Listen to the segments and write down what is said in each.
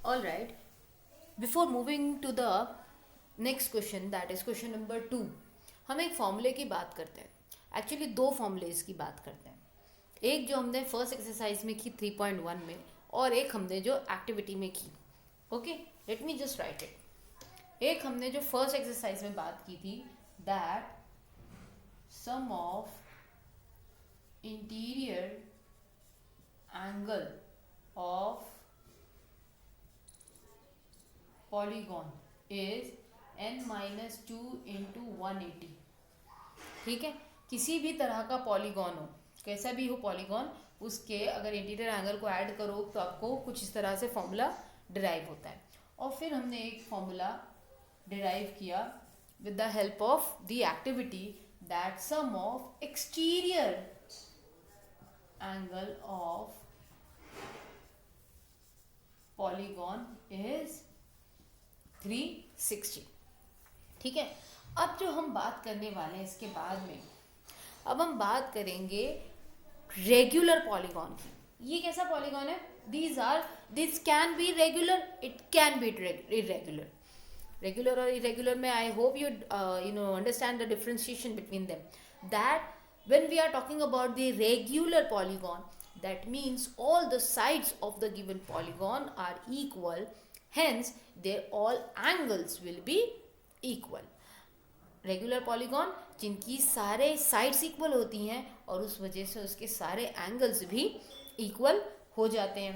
All right. Before moving to the next question, that is question number 2, हम एक फॉर्मूले की बात करते हैं। एक्चुअली दो फॉर्मूलेज की बात करते हैं। एक जो हमने फर्स्ट एक्सरसाइज में की 3.1 में, और एक हमने जो एक्टिविटी में की। Okay, let me just write it. एक हमने जो फर्स्ट एक्सरसाइज में बात की थी, that sum of interior angle of polygon is n-2 into 180। ठीक है, किसी भी तरह का पॉलीगॉन हो, कैसा भी हो पॉलीगॉन, उसके अगर इंटीरियर एंगल को ऐड करो तो आपको कुछ इस तरह से फॉर्मूला डिराइव होता है। और फिर हमने एक फॉर्मूला डिराइव किया with the help of the activity, that sum of exterior angle of polygon is 360। ठीक है, अब जो हम बात करने वाले हैं इसके बाद में, अब हम बात करेंगे रेगुलर पॉलीगॉन की। ये कैसा पॉलीगॉन है? This can be regular, it can be irregular. Regular और इरेगुलर में I hope you understand the differentiation between them. That when we are talking about the regular polygon, that means all the sides of the given polygon are equal, hence their all angles will be equal। Regular polygon जिनकी सारे sides equal होती हैं और उस वजह से उसके सारे एंगल्स भी इक्वल हो जाते हैं।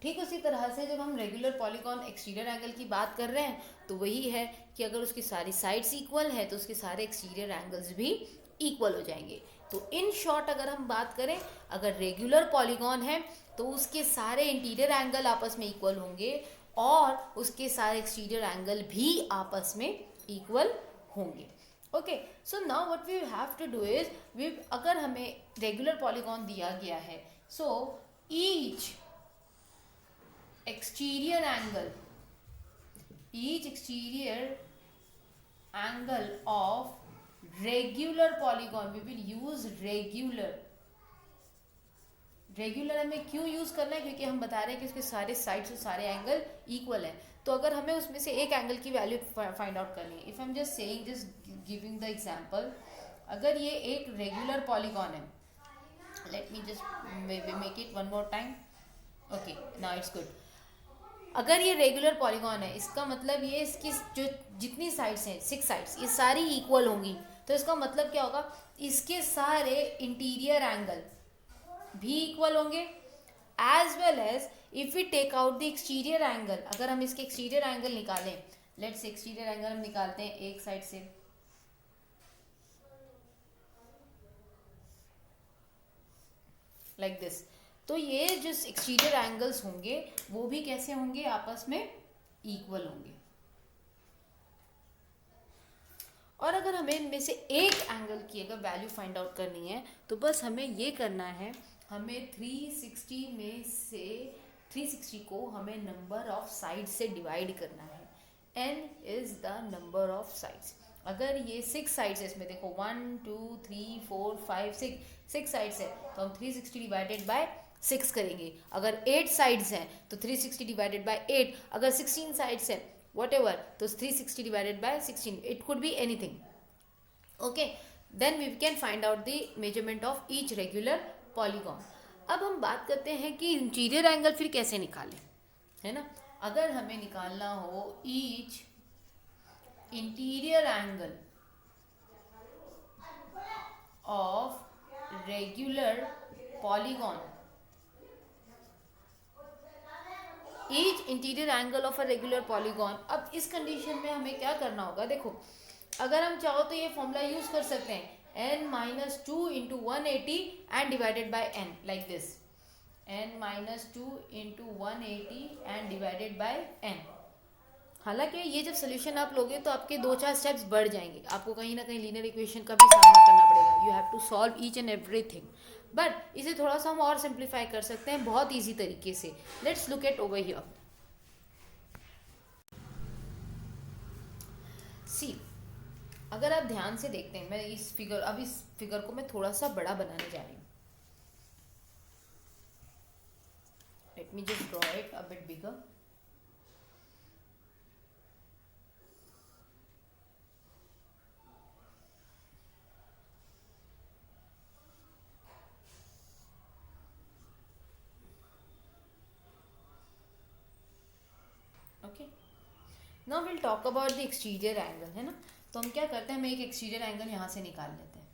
ठीक उसी तरह से जब हम रेगुलर पॉलीगॉन एक्सटीरियर एंगल की बात कर रहे हैं तो वही है कि अगर उसकी सारी साइड्स इक्वल है तो उसके सारे एक्सटीरियर एंगल्स भी इक्वल हो जाएंगे। तो इन शॉर्ट अगर हम बात करें, अगर रेगुलर पॉलीगॉन है तो उसके सारे इंटीरियर एंगल आपस में इक्वल होंगे और उसके सारे एक्सटीरियर एंगल भी आपस में इक्वल होंगे। Okay, so now what we have to do is, we अगर हमें रेगुलर पॉलीगॉन दिया गया है, so each exterior angle of regular polygon, we will use regular हमें क्यों यूज करना है? क्योंकि हम बता रहे हैं कि उसके सारे साइड्स और सारे एंगल इक्वल है। तो अगर हमें उसमें से एक एंगल की वैल्यू फाइंड आउट करनी है, if I am just saying, just giving the example, अगर ये एक रेगुलर पॉलीगॉन है, late me just make it one more time. Okay, now it's good. अगर ये रेगुलर पॉलीगॉन है, इसका मतलब ये इसकी जो जितनी साइड्स हैं, 6 साइड्स, ये सारी इक्वल होंगी। तो इसका मतलब क्या होगा? इसके सारे इंटीरियर एंगल भी इक्वल होंगे, as well as if we take out the exterior angle. अगर हम इसके एक्सटीरियर एंगल निकालें, लेट्स एक्सटीरियर एंगल हम निकालते हैं एक साइड से, लाइक दिस। तो ये जो एक्सटीरियर एंगल्स होंगे वो भी कैसे होंगे? आपस में इक्वल होंगे। और अगर हमें इनमें से एक एंगल की अगर वैल्यू फाइंड आउट करनी है तो बस हमें ये करना है, हमें 360 में से 360 को हमें नंबर ऑफ साइड से डिवाइड करना है। n is the number of sides. अगर ये 6 साइड्स है, इसमें देखो 1 2 3 4 5 6 साइड्स है, तो हम 360 डिवाइडेड बाय 6 करेंगे। अगर 8 साइड्स हैं तो 360 डिवाइडेड बाय 8। अगर 16 साइड्स हैं, whatever, तो 360 divided by 16, it could be anything। okay, then we can find out the measurement of each regular polygon। अब हम बात करते हैं कि इंटीरियर एंगल फिर कैसे निकालें, है ना। अगर हमें निकालना हो each interior angle of regular polygon, each interior angle of a regular polygon. अब इस कंडीशन में हमें क्या करना होगा? देखो, अगर हम चाहो तो ये फॉर्मूला यूज कर सकते हैं, n-2 into 180 and divided by n, like this, n-2 into 180 and divided by n। हालांकि ये जब सोल्यूशन आप लोगे तो आपके 2-4 स्टेप्स बढ़ जाएंगे, आपको कहीं ना कहीं लीनियर इक्वेशन का भी सामना करना पड़ेगा। You have to solve each and everything, but इसे थोड़ा सा हम और सिंप्लीफाई कर सकते हैं बहुत ईजी तरीके से। Let's look at over here. See, अगर आप ध्यान से देखते हैं, मैं इस फिगर को मैं थोड़ा सा बड़ा बनाने जा रही हूँ। Let me just draw it a bit bigger. Okay. Now we'll talk about the exterior angle, है ना. तो हम क्या करते हैं, हम एक एक्सटीरियर एंगल यहाँ से निकाल लेते हैं.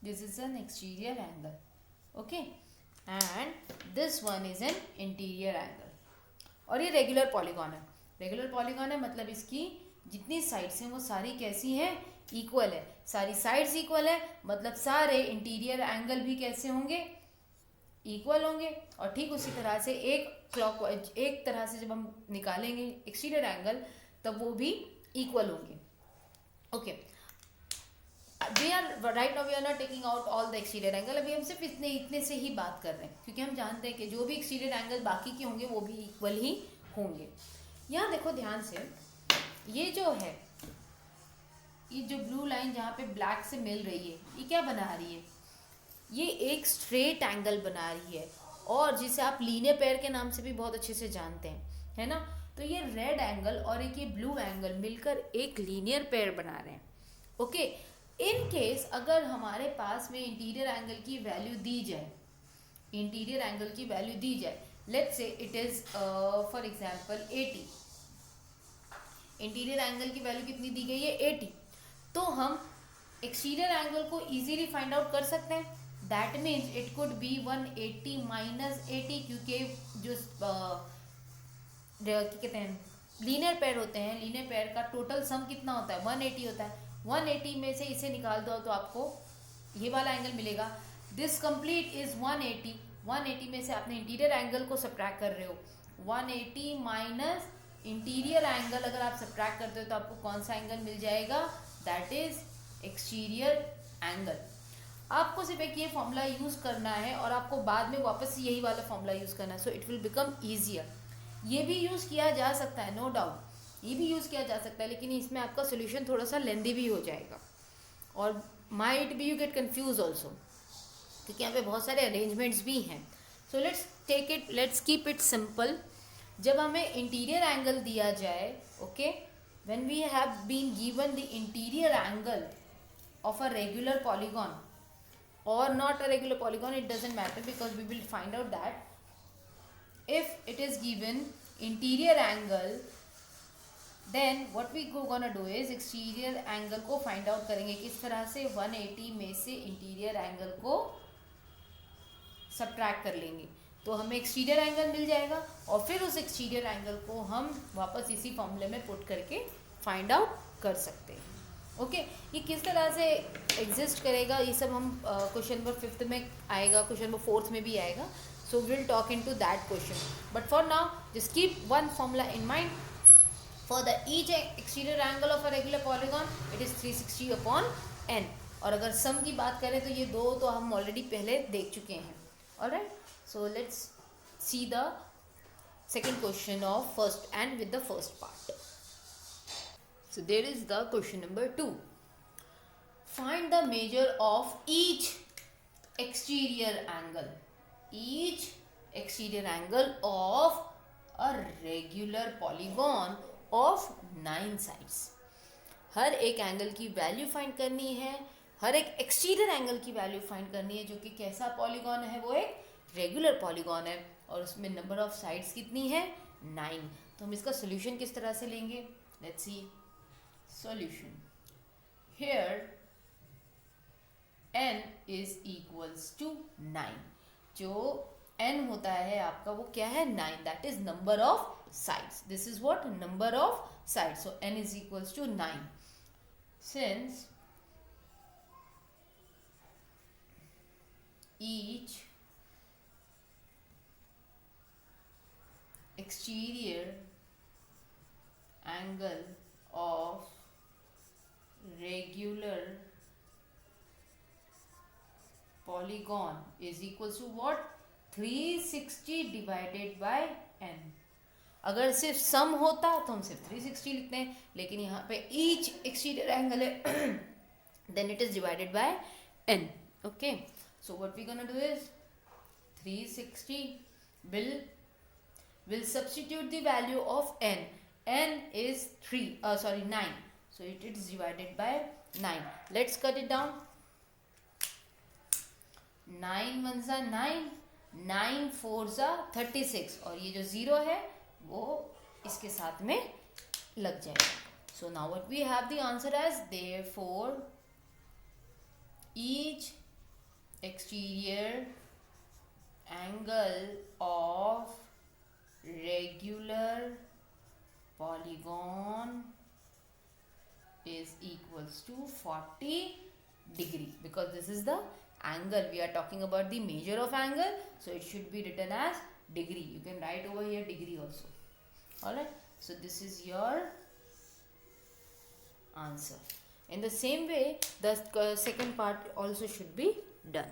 This is an exterior angle, okay, and this one is an interior angle. और ये रेगुलर पॉलीगॉन है. रेगुलर पॉलीगॉन है मतलब इसकी जितनी साइड्स हैं वो सारी कैसी हैं, इक्वल है. सारी साइड्स इक्वल है मतलब सारे इंटीरियर एंगल भी कैसे होंगे, इक्वल होंगे. और ठीक उसी तरह से एक क्लॉकवाइज एक तरह से जब हम निकालेंगे एक्सटीरियर एंगल तब वो भी इक्वल होंगे. Okay, we are right now we are not taking out all the exterior angle. अभी हम सिर्फ इतने से ही बात कर रहे हैं क्योंकि हम जानते हैं कि जो भी एक्सटीरियर एंगल बाकी के होंगे वो भी इक्वल ही होंगे. यहाँ देखो ध्यान से, ये जो है, ये जो ब्लू लाइन जहाँ पे ब्लैक से मिल रही है, ये क्या बना रही है, ये एक स्ट्रेट एंगल बना रही है. और जिसे आप लीनियर पेयर के नाम से भी बहुत अच्छे से जानते हैं, है ना. तो ये रेड एंगल और एक ये ब्लू एंगल मिलकर एक लीनियर पेयर बना रहे हैं. ओके, इन केस अगर हमारे पास में इंटीरियर एंगल की वैल्यू दी जाए, इंटीरियर एंगल की वैल्यू दी जाए, let's say it is for example 80. Interior angle की वैल्यू कितनी दी गई है, 80. तो हम एक्सटीरियर एंगल को इजीली फाइंड आउट कर सकते हैं. That means it could be 180 minus 80, क्योंकि जो क्या कहते हैं लीनियर पेयर होते हैं, लीनियर पेयर का टोटल सम कितना होता है, 180 होता है. 180 में से इसे निकाल दो तो आपको ये वाला एंगल मिलेगा. This complete is 180. 180 में से आपने इंटीरियर एंगल को सब्ट्रैक्ट कर रहे हो. 180 माइनस इंटीरियर एंगल अगर आप सब्ट्रैक्ट करते हो तो आपको कौन सा एंगल मिल जाएगा, दैट इज एक्सटीरियर एंगल. आपको सिर्फ एक ये फॉर्मूला यूज़ करना है और आपको बाद में वापस यही वाला फॉर्मूला यूज़ करना है. So it will become easier. ये भी यूज़ किया जा सकता है, नो डाउट, ये भी यूज़ किया जा सकता है, लेकिन इसमें आपका सोल्यूशन थोड़ा सा लेंदी भी हो जाएगा और might be you get confuse also, क्योंकि यहाँ पे बहुत सारे अरेंजमेंट्स भी हैं. So let's keep it simple. जब हमें इंटीरियर एंगल दिया जाए, okay, when we have been given the interior angle of a regular polygon or not a regular polygon, it doesn't matter because we will find out that if it is given interior angle, then what we gonna do is exterior angle को find out करेंगे किस तरह से. 180 में से interior angle को subtract कर लेंगे तो हमें एक्सटीरियर एंगल मिल जाएगा और फिर उस एक्सटीरियर एंगल को हम वापस इसी फॉर्मूले में पुट करके फाइंड आउट कर सकते हैं. ओके, ये किस तरह से एग्जिस्ट करेगा ये सब हम क्वेश्चन नंबर 5th में आएगा, क्वेश्चन नंबर 4th में भी आएगा. So will talk into that question. But for now just keep one formula in mind. For the each exterior angle of a regular polygon it is 360 upon n. और अगर सम की बात करें तो ये दो तो हम ऑलरेडी पहले देख चुके हैं. Alright, so let's see the second question of first and with the first part. So there is the question number 2. Find the measure of each exterior angle. Each exterior angle of a regular polygon of 9 sides. हर एक angle की value find करनी है, हर एक exterior angle की value find करनी है जो कि कैसा पॉलीगॉन है, वो एक रेगुलर पॉलीगॉन है और उसमें नंबर ऑफ साइड्स कितनी है, 9. तो हम इसका सोल्यूशन किस तरह से लेंगे, let's see. Solution. Here n is equals to 9. जो n होता है आपका वो क्या है, 9. That is number of sides. This is what, number of sides. So n is equals to 9. Since each exterior angle of regular polygon is equals to what, 360 divided by n. अगर सिर्फ सम होता तो हम सिर्फ 360 लिखते हैं, लेकिन यहाँ पे each exterior angle है then it is divided by n. Okay, so what we gonna do is 360. Will substitute the value of n. N is 9, so it is divided by 9. Let's cut it down. 9 ones are 9, 9 fours are 36, और ये जो 0 है वो इसके साथ में लग जाएगा. So now what we have the answer as, therefore each exterior angle of regular polygon is equals to 40 degree, because this is the angle. We are talking about the measure of angle, so it should be written as degree. You can write over here degree also. Alright, so this is your answer. In the same way, the second part also should be done.